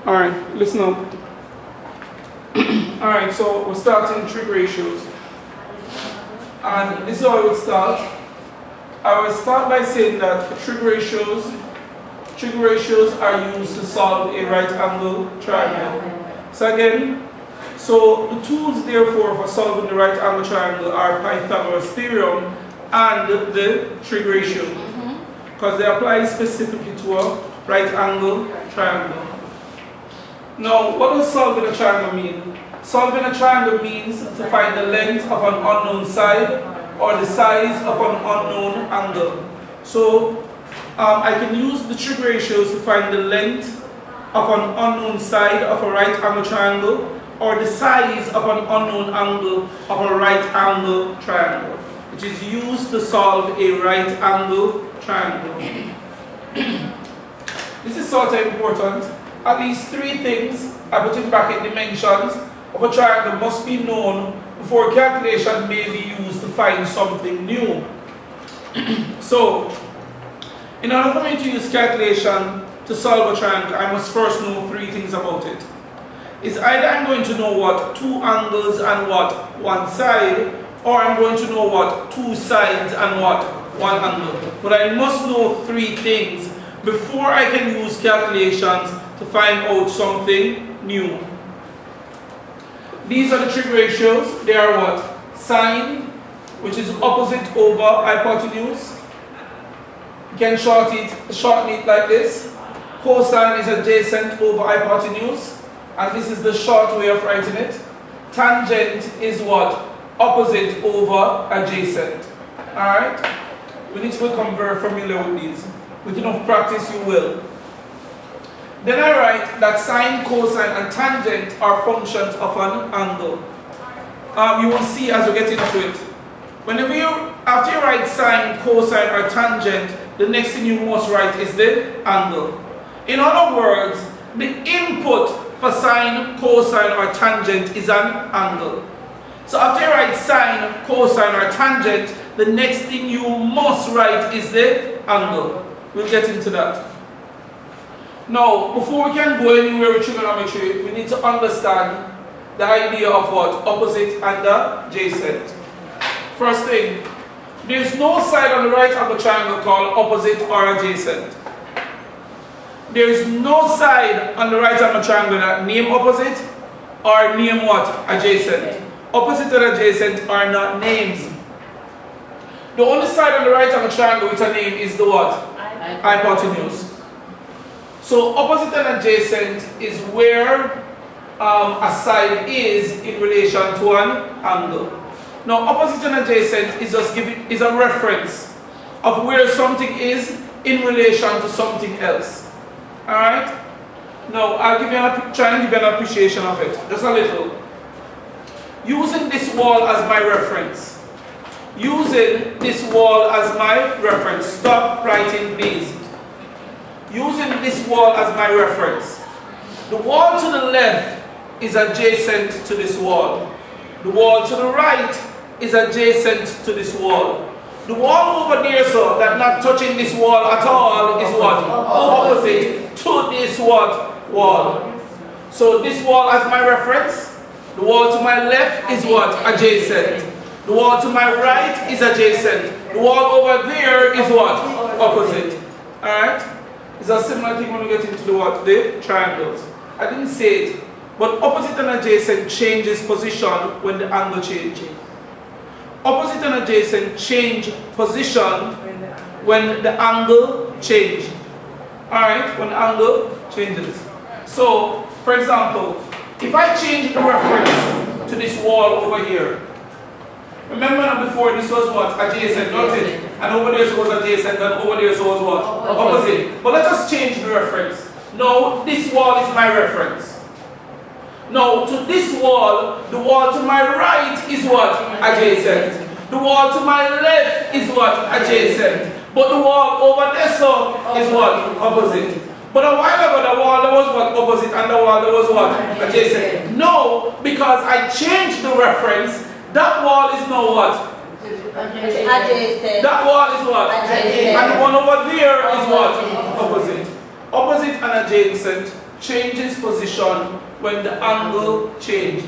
Alright, listen up. Alright, so we're starting trig ratios. And this is how I would start. I would start by saying that trig ratios are used to solve a right angle triangle. So again, so the tools therefore for solving the right angle triangle are Pythagoras theorem and the trig ratio, because they apply specifically to a right angle triangle. Now, what does solving a triangle mean? Solving a triangle means to find the length of an unknown side or the size of an unknown angle. So I can use the trig ratios to find the length of an unknown side of a right angle triangle or the size of an unknown angle of a right angle triangle, which is used to solve a right angle triangle. This is sort of important. At least three things, I put in bracket dimensions, of a triangle must be known before calculation may be used to find something new. So, in order for me to use calculation to solve a triangle, I must first know three things about it. It's either I'm going to know what two angles and what one side, or I'm going to know what two sides and what one angle. But I must know three things before I can use calculations to find out something new. These are the trig ratios. They are what? Sine, which is opposite over hypotenuse. You can shorten it like this. Cosine is adjacent over hypotenuse. And this is the short way of writing it. Tangent is what? Opposite over adjacent. Alright? We need to become very familiar with these. With enough practice, you will. Then I write that sine, cosine, and tangent are functions of an angle. You will see as we get into it. After you write sine, cosine, or tangent, the next thing you must write is the angle. In other words, the input for sine, cosine, or tangent is an angle. So after you write sine, cosine, or tangent, the next thing you must write is the angle. We'll get into that. Now, before we can go anywhere with trigonometry, we need to understand the idea of what? Opposite and adjacent. First thing, there is no side on the right angle triangle called opposite or adjacent. There is no side on the right angle triangle that name opposite or name what? Adjacent. Opposite and adjacent are not names. The only side on the right angle triangle with a name is the what? Hypotenuse. So opposite and adjacent is where a side is in relation to an angle. Now opposite and adjacent is just is a reference of where something is in relation to something else. Alright? Now I'll try and give you an appreciation of it. Just a little. Using this wall as my reference. Using this wall as my reference. Stop writing please. Using this wall as my reference. The wall to the left is adjacent to this wall. The wall to the right is adjacent to this wall. The wall over there, so that not touching this wall at all, is what? Opposite to this what? Wall. So this wall as my reference. The wall to my left is what? Adjacent. The wall to my right is adjacent. The wall over there is what? Opposite. Alright? It's a similar thing when we get into the triangles. I didn't say it, but opposite and adjacent changes position when the angle changes. Opposite and adjacent change position when the angle changes. Alright, when the angle changes. So, for example, if I change the reference to this wall over here, remember now before this was what? Adjacent, not it? And over there so was adjacent, and over there so was what? Opposite. But let us change the reference. Now, this wall is my reference. Now, to this wall, the wall to my right is what? Adjacent. The wall to my left is what? Adjacent. But the wall over there so is what? Opposite. But a while ago, the wall there was what? Opposite, and the wall there was what? Adjacent. No, because I changed the reference. That wall is now what? Adjacent. That wall is what? Adjacent. And the one over there is what? Opposite. Opposite and adjacent changes position when the angle changes.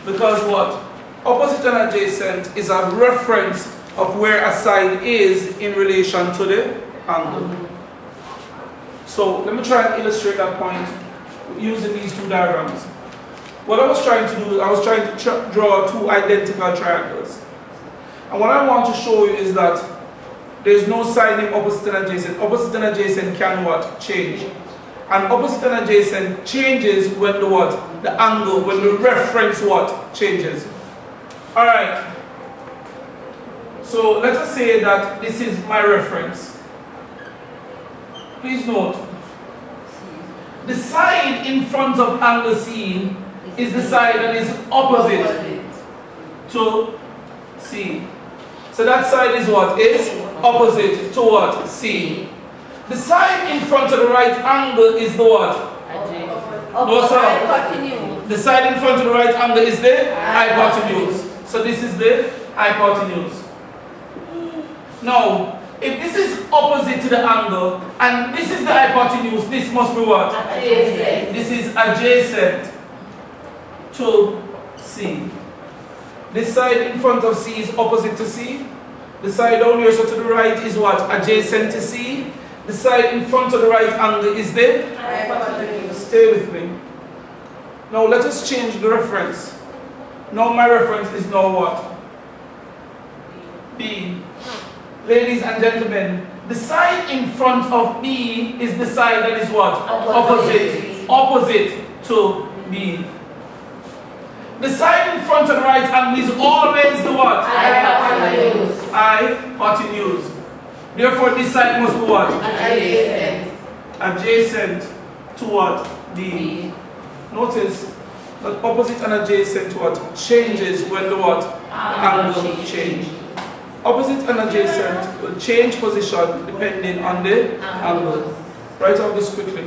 Because what? Opposite and adjacent is a reference of where a side is in relation to the angle. So let me try and illustrate that point using these two diagrams. What I was trying to do, I was trying to draw two identical triangles. And what I want to show you is that there is no side named opposite and adjacent. Opposite and adjacent can what? Change. And opposite and adjacent changes when the what? The angle, when the reference what? Changes. Alright. So let us say that this is my reference. Please note, the side in front of angle C is the side that is opposite to C. So that side is what? Is opposite to what? C. The side in front of the right angle is the what? No, sir. Hypotenuse. The side in front of the right angle is the hypotenuse. So this is the hypotenuse. Now, if this is opposite to the angle and this is the hypotenuse, this must be what? Adjacent. This is adjacent to C. This side in front of C is opposite to C. The side down here, so to the right, is what? Adjacent to C. The side in front of the right angle is the Hypotenuse. Stay with me. Now let us change the reference. Now my reference is now what? B. Ladies and gentlemen, the side in front of B is the side that is what? Opposite. Opposite to B. The side in front of the right angle is always the what? Hypotenuse. Hypotenuse. Therefore, this side must be what? Adjacent. Adjacent to what? B. Notice that opposite and adjacent to what? Changes when the what? Angle change. Opposite and adjacent will change position depending on the angle. Write out this quickly.